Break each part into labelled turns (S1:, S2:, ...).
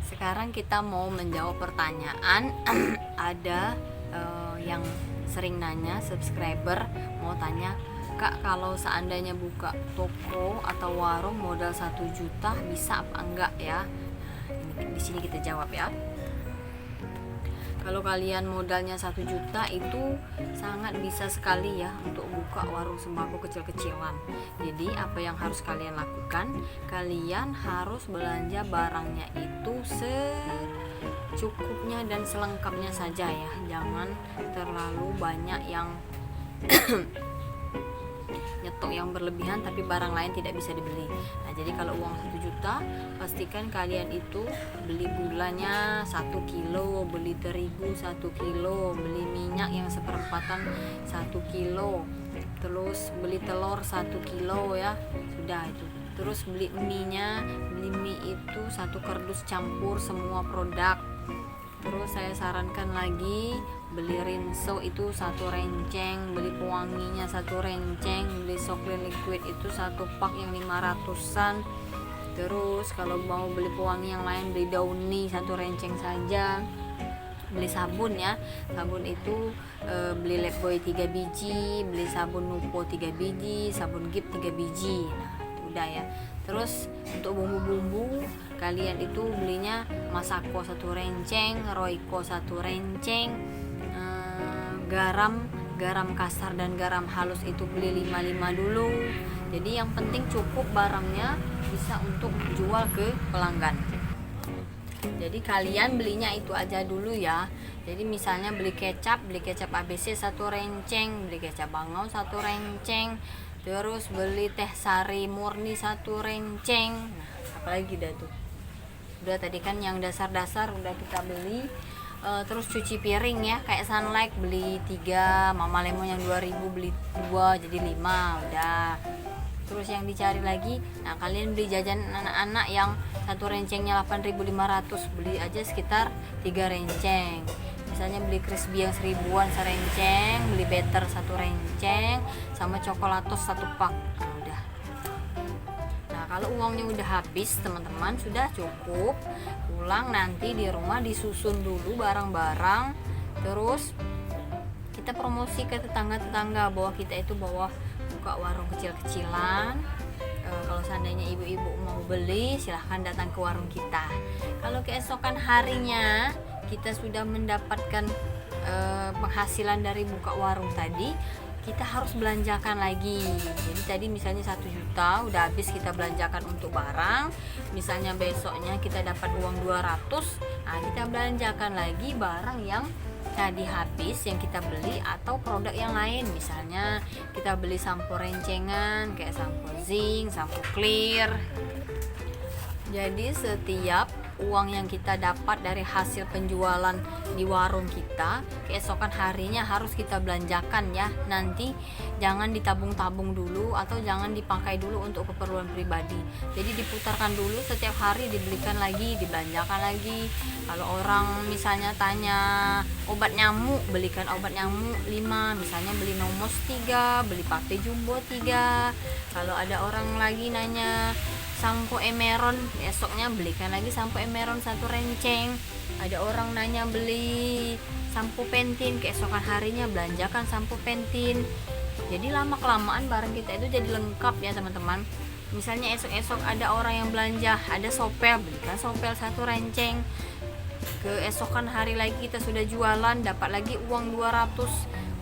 S1: Sekarang kita mau menjawab pertanyaan. Ada yang sering nanya, subscriber mau tanya, Kak, kalau seandainya buka toko atau warung modal 1 juta bisa apa enggak ya? Nah, ini di sini kita jawab ya. Kalau kalian modalnya 1 juta itu sangat bisa sekali ya untuk buka warung sembako kecil-kecilan. Jadi apa yang harus kalian lakukan? Kalian harus belanja barangnya itu secukupnya dan selengkapnya saja ya. Jangan terlalu banyak yang nyetok yang berlebihan tapi barang lain tidak bisa dibeli. Nah, jadi kalau uang 1 juta, pastikan kalian itu beli gulanya 1 kilo, beli terigu 1 kilo, beli minyak yang seperempatan 1 kilo, terus beli telur 1 kilo ya, sudah itu. Terus beli mie itu 1 kardus campur semua produk. Terus saya sarankan lagi beli rinso itu 1 renceng, beli pewanginya 1 renceng, beli Soklin liquid itu 1 pak yang 500-an. Terus kalau mau beli pewangi yang lain beli Downy 1 renceng saja. Beli sabun ya, sabun itu beli Lifebuoy 3 biji, beli sabun Nupo 3 biji, sabun Gift 3 biji. Nah, itu udah ya. Terus untuk bumbu-bumbu kalian itu belinya Masako 1 renceng, Royco 1 renceng, garam kasar dan garam halus itu beli 5 dulu. Jadi yang penting cukup barangnya bisa untuk jual ke pelanggan. Jadi kalian belinya itu aja dulu ya. Jadi misalnya beli kecap ABC 1 renceng, beli kecap bangau 1 renceng, terus beli teh sari murni 1 renceng. Nah, apalagi dah tuh. Udah tadi kan yang dasar-dasar udah kita beli. Terus cuci piring ya, kayak Sunlight beli 3, Mama Lemon yang 2000 beli 2 jadi 5 udah. Terus yang dicari lagi, nah kalian beli jajan anak-anak yang 1 rencengnya 8.500, beli aja sekitar 3 renceng. Misalnya beli crispy yang 1000-an 1 renceng, beli better 1 renceng, sama coklatos 1 pak. Nah, udah. Nah, kalau uangnya udah habis teman-teman, sudah cukup, pulang nanti di rumah disusun dulu barang-barang, terus kita promosi ke tetangga-tetangga bahwa kita itu buka warung kecil-kecilan. Kalau seandainya ibu-ibu mau beli, silahkan datang ke warung kita. Kalau keesokan harinya kita sudah mendapatkan penghasilan dari buka warung tadi, kita harus belanjakan lagi. Jadi tadi misalnya 1 juta udah habis kita belanjakan untuk barang, misalnya besoknya kita dapat uang 200, nah kita belanjakan lagi barang yang tadi habis yang kita beli atau produk yang lain. Misalnya kita beli sampo rencengan kayak sampo zinc, sampo clear. Jadi setiap uang yang kita dapat dari hasil penjualan di warung kita, keesokan harinya harus kita belanjakan ya. Nanti jangan ditabung-tabung dulu atau jangan dipakai dulu untuk keperluan pribadi. Jadi diputarkan dulu setiap hari, dibelikan lagi, dibelanjakan lagi. Kalau orang misalnya tanya obat nyamuk, belikan obat nyamuk 5, misalnya beli Nomos 3, beli Pape Jumbo 3. Kalau ada orang lagi nanya sampo Emeron, esoknya belikan lagi sampo Emeron 1 renceng. Ada orang nanya beli sampo Pentin, keesokan harinya belanjakan sampo Pentin. Jadi lama-kelamaan barang kita itu jadi lengkap ya teman-teman. Misalnya esok-esok ada orang yang belanja ada Sopel, belikan Sopel 1 renceng. Keesokan hari lagi kita sudah jualan, dapat lagi uang 200.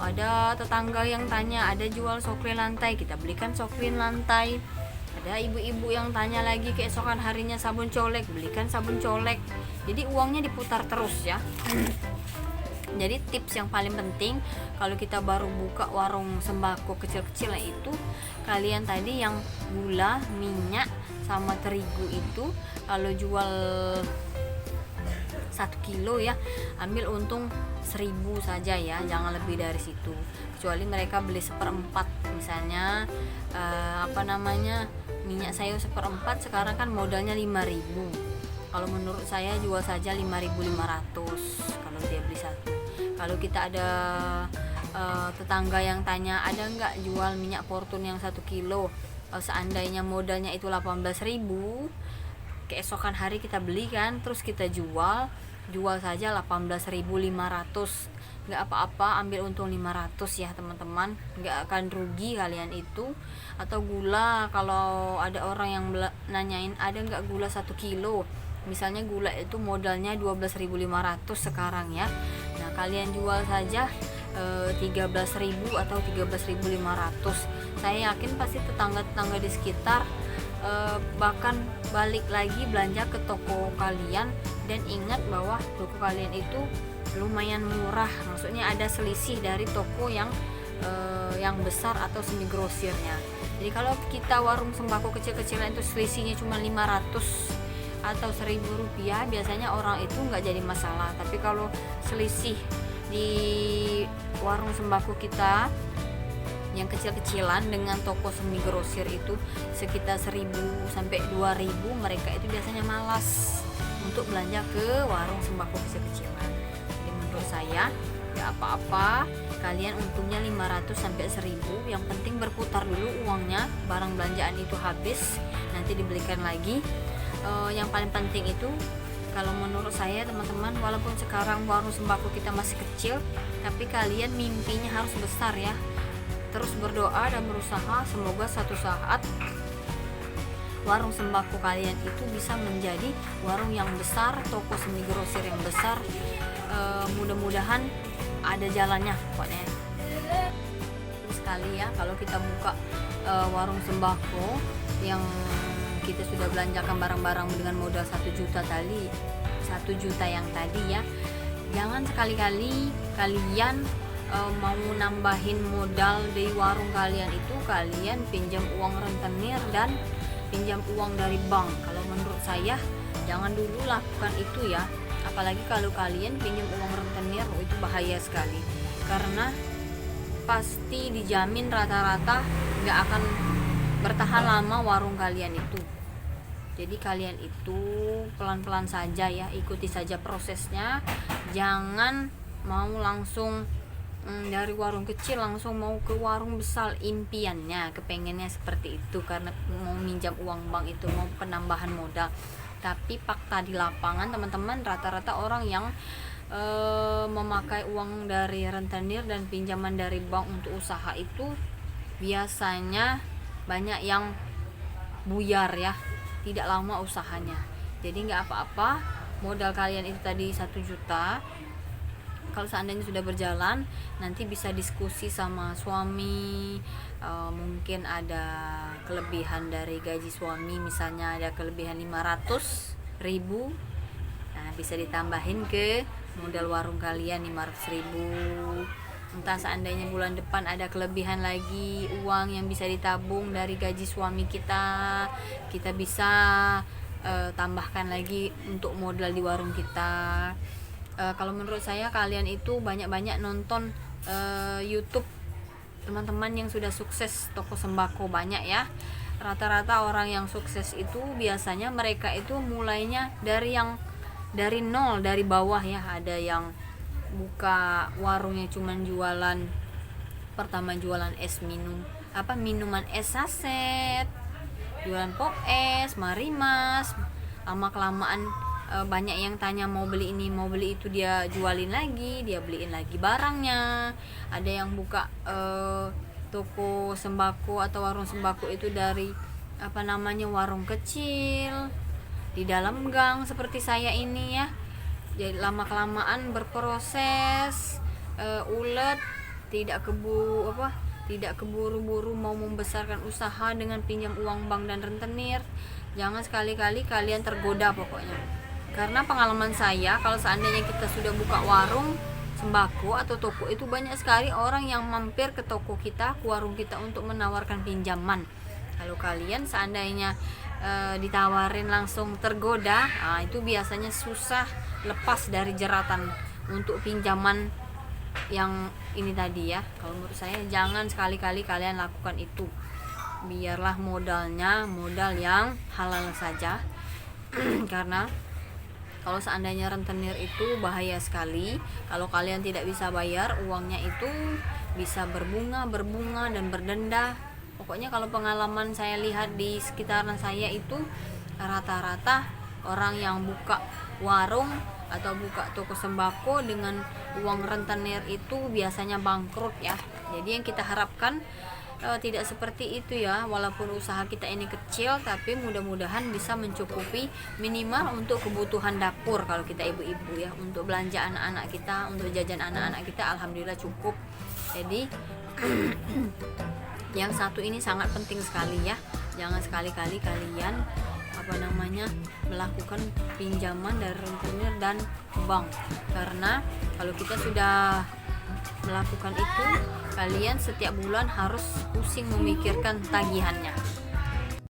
S1: Ada tetangga yang tanya ada jual Soklin lantai, kita belikan Soklin lantai. Ada ibu-ibu yang tanya lagi keesokan harinya sabun colek, belikan sabun colek. Jadi uangnya diputar terus ya. Jadi tips yang paling penting kalau kita baru buka warung sembako kecil-kecilan itu, kalian tadi yang gula, minyak sama terigu itu kalau jual 1 kilo ya, ambil untung 1000 saja ya, jangan lebih dari situ. Kecuali mereka beli 1/4, misalnya minyak sayur 1/4 sekarang kan modalnya 5.000. Kalau menurut saya jual saja 5.500 kalau dia beli 1. Kalau kita ada tetangga yang tanya ada nggak jual minyak Fortune yang 1 kilo, seandainya modalnya itu 18.000, keesokan hari kita beli kan, terus kita jual saja 18.500. Nggak apa-apa, ambil untung 500 ya teman-teman, nggak akan rugi kalian itu. Atau gula, kalau ada orang yang nanyain ada nggak gula 1 kilo, misalnya gula itu modalnya 12.500 sekarang ya, nah kalian jual saja 13.000 atau 13.500. Saya yakin pasti tetangga-tetangga di sekitar bahkan balik lagi belanja ke toko kalian. Dan ingat bahwa toko kalian itu lumayan murah, maksudnya ada selisih dari toko yang besar atau semi grosirnya. Jadi kalau kita warung sembako kecil-kecilan itu selisihnya cuma 500 atau 1.000 rupiah, biasanya orang itu nggak jadi masalah. Tapi kalau selisih di warung sembako kita yang kecil-kecilan dengan toko semi grosir itu sekitar 1.000 sampai 2.000, mereka itu biasanya malas untuk belanja ke warung sembako kecil-kecilan. Jadi menurut saya nggak apa-apa, kalian untungnya 500 sampai 1.000, yang penting berputar dulu uangnya, barang belanjaan itu habis nanti dibelikan lagi. Yang paling penting itu kalau menurut saya teman-teman, walaupun sekarang warung sembako kita masih kecil, tapi kalian mimpinya harus besar ya. Terus berdoa dan berusaha, semoga satu saat warung sembako kalian itu bisa menjadi warung yang besar, toko semi grosir yang besar. Mudah-mudahan ada jalannya pokoknya. Sekali ya, kalau kita buka warung sembako yang kita sudah belanjakan barang-barang dengan modal 1 juta tadi, 1 juta yang tadi ya, jangan sekali-kali kalian mau nambahin modal di warung kalian itu kalian pinjam uang rentenir dan pinjam uang dari bank. Kalau menurut saya jangan dulu lakukan itu ya, apalagi kalau kalian pinjam uang rentenir, itu bahaya sekali, karena pasti dijamin rata-rata nggak akan bertahan lama warung kalian itu. Jadi kalian itu pelan-pelan saja ya, ikuti saja prosesnya, jangan mau langsung dari warung kecil langsung mau ke warung besar. Impiannya, kepengennya seperti itu karena mau minjam uang bank, itu mau penambahan modal. Tapi fakta di lapangan teman-teman, rata-rata orang yang memakai uang dari rentenir dan pinjaman dari bank untuk usaha itu biasanya banyak yang buyar ya, tidak lama usahanya. Jadi nggak apa-apa, modal kalian itu tadi 1 juta, kalau seandainya sudah berjalan nanti bisa diskusi sama suami, mungkin ada kelebihan dari gaji suami, misalnya ada kelebihan 500.000, nah bisa ditambahin ke modal warung kalian 500.000. Entah seandainya bulan depan ada kelebihan lagi uang yang bisa ditabung dari gaji suami kita, kita bisa tambahkan lagi untuk modal di warung kita. Kalau menurut saya kalian itu banyak-banyak nonton YouTube teman-teman yang sudah sukses toko sembako, banyak ya. Rata-rata orang yang sukses itu biasanya mereka itu mulainya dari nol, dari bawah ya. Ada yang buka warungnya cuman jualan, pertama jualan es minuman es saset, jualan pop es, marimas, lama kelamaan banyak yang tanya mau beli ini mau beli itu, dia jualin lagi, dia beliin lagi barangnya. Ada yang buka toko sembako atau warung sembako itu dari warung kecil di dalam gang seperti saya ini ya. Jadi lama kelamaan berproses, ulet, tidak keburu-buru mau membesarkan usaha dengan pinjam uang bank dan rentenir. Jangan sekali-kali kalian tergoda pokoknya. Karena pengalaman saya, kalau seandainya kita sudah buka warung sembako atau toko, itu banyak sekali orang yang mampir ke toko kita, ke warung kita untuk menawarkan pinjaman. Kalau kalian seandainya ditawarin langsung tergoda, itu biasanya susah lepas dari jeratan untuk pinjaman yang ini tadi ya. Kalau menurut saya jangan sekali-kali kalian lakukan itu. Biarlah modalnya modal yang halal saja. Karena kalau seandainya rentenir itu bahaya sekali. Kalau kalian tidak bisa bayar, uangnya itu bisa berbunga dan berdenda. Pokoknya kalau pengalaman saya lihat di sekitaran saya itu rata-rata orang yang buka warung atau buka toko sembako dengan uang rentenir itu biasanya bangkrut ya. Jadi yang kita harapkan tidak seperti itu ya, walaupun usaha kita ini kecil tapi mudah-mudahan bisa mencukupi minimal untuk kebutuhan dapur kalau kita ibu-ibu ya, untuk belanja anak-anak kita, untuk jajan anak-anak kita alhamdulillah cukup. Jadi yang satu ini sangat penting sekali ya, jangan sekali-kali kalian melakukan pinjaman dari rentenir dan bank, karena kalau kita sudah melakukan itu kalian setiap bulan harus pusing memikirkan tagihannya.